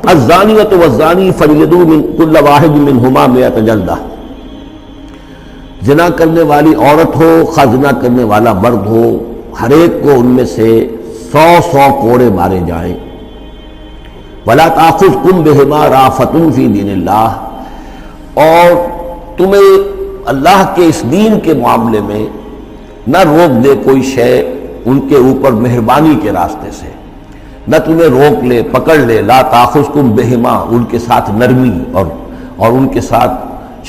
الزانیۃ والزانی فاجلدوا من کل واحد منہما 100 جلدہ، زنا کرنے والی عورت ہو خواہ زنا کرنے والا مرد ہو، ہر ایک کو ان میں سے 100 کوڑے مارے جائیں۔ ولا تأخذکم بہما رأفۃ فی دین اللہ، اور تمہیں اللہ کے اس دین کے معاملے میں نہ روک دے کوئی شے ان کے اوپر مہربانی کے راستے سے، نہ تمہیں روک لے پکڑ لے، لا تأخذکم بہما، ان کے ساتھ نرمی اور ان کے ساتھ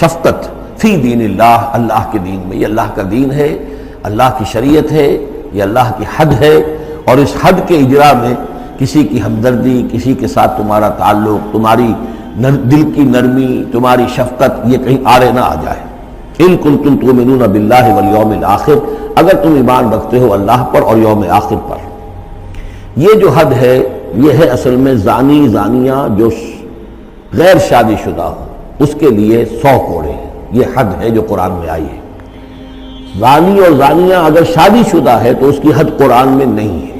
شفقت، فی دین اللہ، اللہ کے دین میں۔ یہ اللہ کا دین ہے، اللہ کی شریعت ہے، یہ اللہ کی حد ہے، اور اس حد کے اجرا میں کسی کی ہمدردی، کسی کے ساتھ تمہارا تعلق، تمہاری دل کی نرمی، تمہاری شفقت، یہ کہیں آڑے نہ آ جائے۔ ان کنتم تؤمنون باللہ والیوم الآخر، اگر تم ایمان رکھتے ہو اللہ پر اور یوم آخر پر۔ یہ جو حد ہے یہ ہے اصل میں زانی زانیہ جو غیر شادی شدہ ہو اس کے لیے 100 کوڑے ہیں، یہ حد ہے جو قرآن میں آئی ہے۔ زانی اور زانیہ اگر شادی شدہ ہے تو اس کی حد قرآن میں نہیں ہے،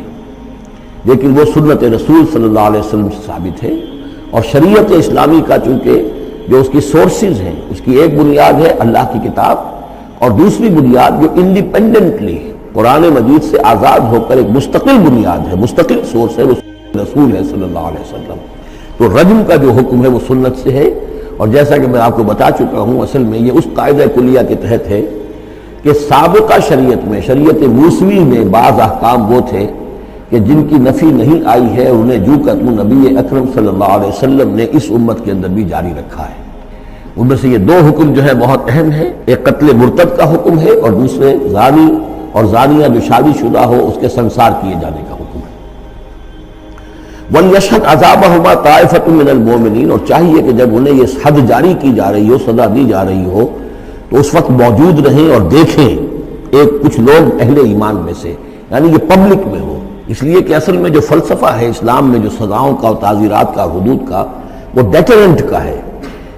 لیکن وہ سنت رسول صلی اللہ علیہ وسلم سے ثابت ہے، اور شریعت اسلامی کا چونکہ جو اس کی سورسز ہیں، اس کی ایک بنیاد ہے اللہ کی کتاب، اور دوسری بنیاد جو انڈیپینڈنٹلی قرآن مجید سے آزاد ہو کر ایک مستقل بنیاد ہے، مستقل سورس ہے، وہ رسول ہے صلی اللہ علیہ وسلم۔ تو رجم کا جو حکم ہے وہ سنت سے ہے، اور جیسا کہ میں آپ کو بتا چکا ہوں اصل میں یہ اس قاعدہ کلیہ کے تحت ہے کہ سابقہ شریعت میں، شریعت موسوی میں بعض احکام وہ تھے کہ جن کی نفی نہیں آئی ہے، انہیں جو کہ نبی اکرم صلی اللہ علیہ وسلم نے اس امت کے اندر بھی جاری رکھا ہے۔ ان میں سے یہ 2 حکم جو ہے بہت اہم ہے، ایک قتل مرتد کا حکم ہے، اور دوسرے زانی اور زانیہ جو شادی شدہ ہو اس کے سنسار کیے جانے کا حکم ہے۔ وَلْيَشْهَدْ عَذَابَهُمَا طَائِفَةٌ مِّنَ الْمُؤْمِنِينَ، اور چاہیے کہ جب انہیں یہ حد جاری کی جا رہی ہو، سزا دی جا رہی ہو، تو اس وقت موجود رہیں اور دیکھیں کچھ لوگ اہل ایمان میں سے، یعنی یہ پبلک میں ہو، اس لیے کہ اصل میں جو فلسفہ ہے اسلام میں جو سزاؤں کا اور تعزیرات کا، حدود کا، وہ ڈیٹرنٹ کا ہے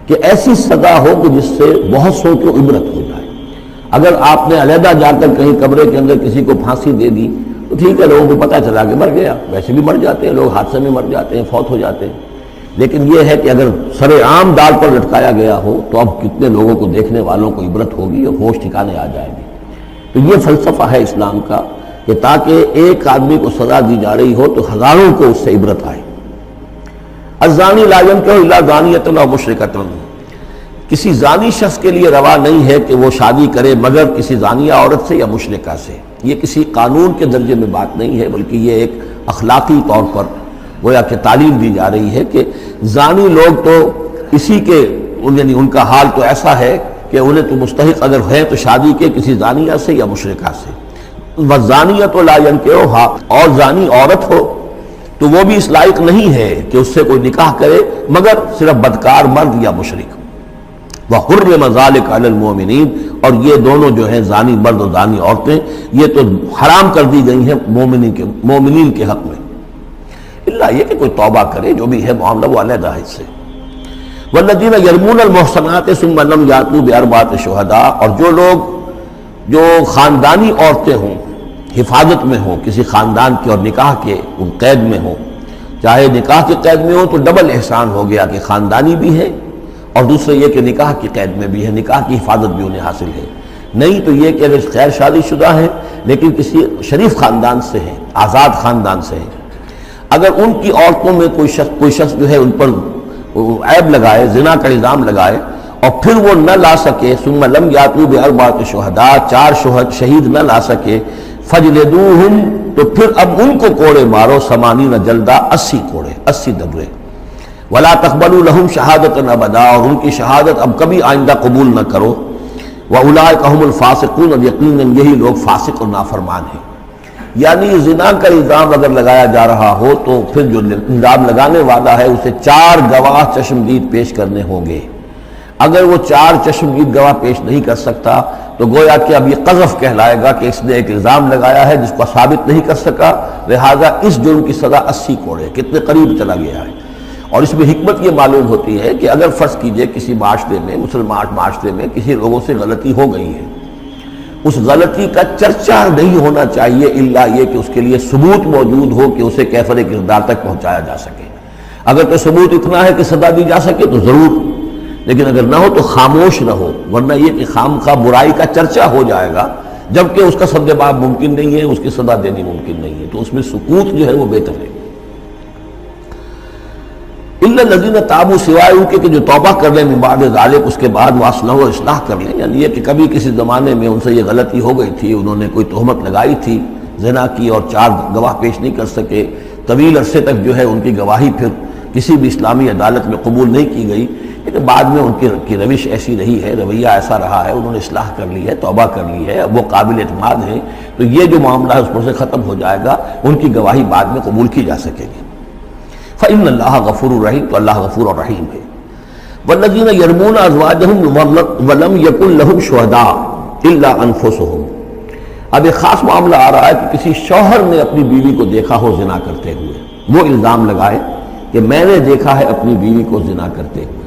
کہ ایسی سزا ہو کہ جس سے بہت سو کو عبرت ہو جائے۔ اگر آپ نے علیحدہ جا کر کہیں کمرے کے اندر کسی کو پھانسی دے دی تو ٹھیک ہے، لوگوں کو پتہ چلا کہ مر گیا، ویسے بھی مر جاتے ہیں لوگ، حادثے میں مر جاتے ہیں، فوت ہو جاتے ہیں، لیکن یہ ہے کہ اگر سر عام ڈال پر لٹکایا گیا ہو تو اب کتنے لوگوں کو، دیکھنے والوں کو عبرت ہوگی اور ہوش ٹھکانے آ جائے گی۔ تو یہ فلسفہ ہے اسلام کا کہ تاکہ ایک آدمی کو سزا دی جا رہی ہو تو ہزاروں کو اس سے عبرت آئے۔ الزانی لا ينکح الا زانیۃ او مشرکۃ، کسی زانی شخص کے لیے روا نہیں ہے کہ وہ شادی کرے مگر کسی زانیہ عورت سے یا مشرکہ سے۔ یہ کسی قانون کے درجے میں بات نہیں ہے، بلکہ یہ ایک اخلاقی طور پر گویا کہ تعلیم دی جا رہی ہے کہ زانی لوگ تو اسی کے، یعنی ان کا حال تو ایسا ہے کہ انہیں تو مستحق اگر ہے تو شادی کے کسی زانیہ سے یا مشرکہ سے۔ وَالزَّانِيَةُ لَا يَنكِحُهَا، اور زانی عورت ہو تو وہ بھی اس لائق نہیں ہے کہ اس سے کوئی نکاح کرے مگر صرف بدکار مرد یا مشرک۔ وَحُرِّمَ ذَلِكَ عَلَى الْمُؤْمِنِينَ، اور یہ دونوں جو ہیں زانی مرد اور زانی عورتیں یہ تو حرام کر دی گئی ہیں مومنین کے حق میں، اللہ یہ کہ کوئی توبہ کرے، جو بھی ہے معاملہ وہ علیحدہ ہے اس سے۔ وَالَّذِينَ يَرْمُونَ الْمُحْصَنَاتِ ثُمَّ لَمْ يَأْتُوا بِأَرْبَعَةِ شُهَدَاءَ، اور جو لوگ جو خاندانی عورتیں ہوں، حفاظت میں ہوں کسی خاندان کے اور نکاح کے ان قید میں ہوں، چاہے نکاح کے قید میں ہوں تو ڈبل احسان ہو گیا کہ خاندانی بھی ہے اور دوسرے یہ کہ نکاح کی قید میں بھی ہے، نکاح کی حفاظت بھی انہیں حاصل ہے۔ نہیں تو یہ کہ اگر غیر شادی شدہ ہے لیکن کسی شریف خاندان سے ہے، آزاد خاندان سے ہے، اگر ان کی عورتوں میں کوئی شخص جو ہے ان پر عیب لگائے، زنا کا الزام لگائے اور پھر وہ نہ لا سکے، ثم لم یاتوا باربعۃ شہداء، 4 شہید نہ لا سکے، فجلدوہم، تو پھر اب ان کو کوڑے مارو، 80 جلدہ، 80 کوڑے، 80 دبرے، ولا تقبلوا لهم شہادۃ ابدا، اور ان کی شہادت اب کبھی آئندہ قبول نہ کرو، واولئک هم الفاسقون، اور یقیناً یہی لوگ فاسق اور نافرمان ہیں۔ یعنی زنا کا الزام اگر لگایا جا رہا ہو تو پھر جو الزام لگانے والا ہے اسے 4 گواہ چشمدید پیش کرنے ہوں گے۔ اگر وہ 4 چشمدید گواہ پیش نہیں کر سکتا تو گویا کہ اب یہ قذف کہلائے گا کہ اس نے ایک الزام لگایا ہے جس کو ثابت نہیں کر سکا، لہذا اس جرم کی سزا 80 کوڑے، کتنے قریب چلا گیا ہے۔ اور اس میں حکمت یہ معلوم ہوتی ہے کہ اگر فرض کیجئے کسی معاشرے میں، مسلمان معاشرے میں کسی لوگوں سے غلطی ہو گئی ہے، اس غلطی کا چرچا نہیں ہونا چاہیے الا یہ کہ اس کے لیے ثبوت موجود ہو کہ اسے کیفر کردار تک پہنچایا جا سکے۔ اگر تو ثبوت اتنا ہے کہ سزا دی جا سکے تو ضرور، لیکن اگر نہ ہو تو خاموش رہو، ورنہ یہ کہ خام خواہ برائی کا چرچا ہو جائے گا جبکہ اس کا سد باب ممکن نہیں ہے، اس کی سزا دینی ممکن نہیں ہے، تو اس میں سکوت جو ہے وہ بہتر ہے۔ الا الذین تابوا، سوائے ان کے کہ جو توبہ کر لیں من بعد ذلک، اس کے بعد واصلحوا، اصلاح کر لیں، یعنی یہ کہ کبھی کسی زمانے میں ان سے یہ غلطی ہو گئی تھی، انہوں نے کوئی تہمت لگائی تھی زنا کی اور 4 گواہ پیش نہیں کر سکے، طویل عرصے تک جو ہے ان کی گواہی پھر کسی بھی اسلامی عدالت میں قبول نہیں کی گئی، لیکن بعد میں ان کی روش ایسی رہی ہے، رویہ ایسا رہا ہے، انہوں نے اصلاح کر لی ہے، توبہ کر لی ہے، اب وہ قابل اعتماد ہیں، تو یہ جو معاملہ ہے اس پر سے ختم ہو جائے گا، ان کی گواہی بعد میں قبول کی جا سکے گی۔ فإن اللہ غفور الرحیم، تو اللہ غفور الرحیم ہے۔ والذین یرمون ازواجہم ولم یکن لہم شہداء الا انفسہم، اب ایک خاص معاملہ آ رہا ہے کہ کسی شوہر نے اپنی بیوی کو دیکھا ہو زنا کرتے ہوئے، وہ الزام لگائے کہ میں نے دیکھا ہے اپنی بیوی کو زنا کرتے ہوئے،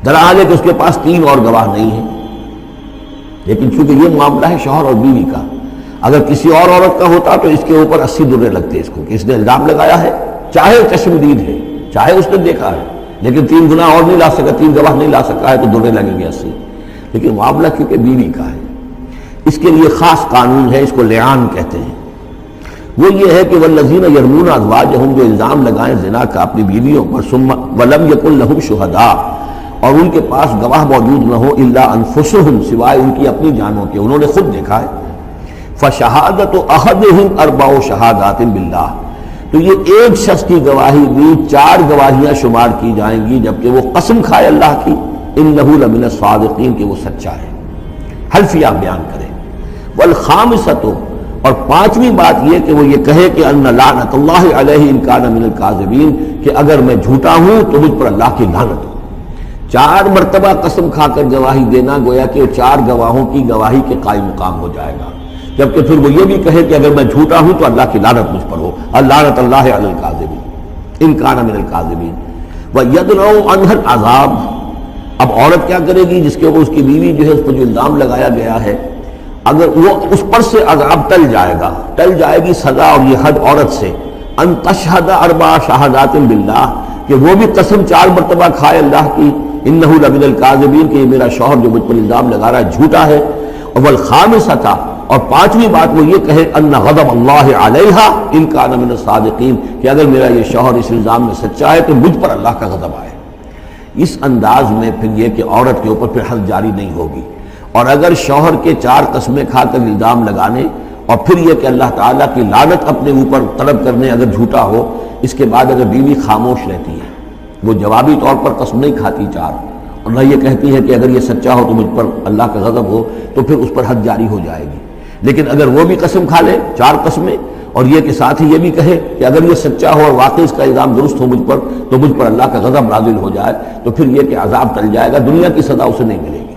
دراصل ہے کہ اس کے پاس 3 اور گواہ نہیں ہیں، لیکن چونکہ یہ معاملہ ہے شوہر اور بیوی کا، اگر کسی اور عورت کا ہوتا تو اس کے اوپر 80 درے لگتے اس کو کہ اس نے الزام لگایا ہے، چاہے چشمدید ہے، چاہے اس نے دیکھا ہے، لیکن 3 گناہ اور نہیں لا سکا، 3 گواہ نہیں لا سکا ہے تو درے لگیں گے 80۔ لیکن معاملہ کیونکہ بیوی کا ہے، اس کے لیے خاص قانون ہے، اس کو لعان کہتے ہیں، وہ یہ ہے کہ والذین یرمون ازواجہم، جو الزام لگائیں زنا کا اپنی بیویوں پر، ثم ولم یکن لہم شہداء، اور ان کے پاس گواہ موجود نہ ہو، الا انفسہم، سوائے ان کی اپنی جانوں کے، انہوں نے خود دیکھا ہے، فشہادۃ احدہم 4 شہادات باللہ، تو یہ ایک شخص کی گواہی بھی 4 گواہیاں شمار کی جائیں گی، جبکہ وہ قسم کھائے اللہ کی، انہ لمن الصادقین، کہ وہ سچا ہے، حلفیہ بیان کرے، والخامسۃ، اور 5ویں بات یہ کہ وہ یہ کہے کہ ان لعنت اللہ علیہ ان کان من الکاذبین، کہ اگر میں جھوٹا ہوں تو مجھ پر اللہ کی لعنت ہو۔ 4 مرتبہ قسم کھا کر گواہی دینا گویا کہ 4 گواہوں کی گواہی کے قائم مقام ہو جائے گا، جبکہ پھر وہ یہ بھی کہے کہ اگر میں جھوٹا ہوں تو اللہ کی لعنت مجھ پر ہو، لعنت اللہ علی الکاذبین ان کان من الکاذبین، وَيَدْرَوْ عَنْهَا الْعَذَابَ، اب عورت کیا کرے گی جس کے اوپر اس کی بیوی جو ہے اس پر جو الزام لگایا گیا ہے، اگر وہ اس پر سے عذاب ٹل جائے گی سزا، اور یہ حد عورت سے، ان تشہد 4 شہادات باللہ، کہ وہ بھی قسم 4 مرتبہ کھائے اللہ کی، انہ لمن الکاذبین، کہ یہ میرا شوہر جو مجھ پر الزام لگا رہا ہے جھوٹا ہے، اور والخامسۃ، اور 5ویں بات وہ یہ کہے ان غضب اللہ علیہا ان کان من الصادقین، کہ اگر میرا یہ شوہر اس الزام میں سچا ہے تو مجھ پر اللہ کا غضب آئے۔ اس انداز میں پھر یہ کہ عورت کے اوپر پھر حد جاری نہیں ہوگی، اور اگر شوہر کے 4 قسمیں کھا کر الزام لگانے اور پھر یہ کہ اللہ تعالیٰ کی لعنت اپنے اوپر طلب کرنے اگر جھوٹا ہو، اس کے بعد اگر بیوی خاموش رہتی ہے، وہ جوابی طور پر قسم نہیں کھاتی 4، اور نہ یہ کہتی ہے کہ اگر یہ سچا ہو تو مجھ پر اللہ کا غضب ہو، تو پھر اس پر حد جاری ہو جائے گی، لیکن اگر وہ بھی قسم کھا لے 4 قسمیں، اور یہ کہ ساتھ ہی یہ بھی کہے کہ اگر یہ سچا ہو اور واقعی اس کا الزام درست ہو مجھ پر، تو مجھ پر اللہ کا غضب نازل ہو جائے، تو پھر یہ کہ عذاب ٹل جائے گا، دنیا کی سزا اسے نہیں ملے گی۔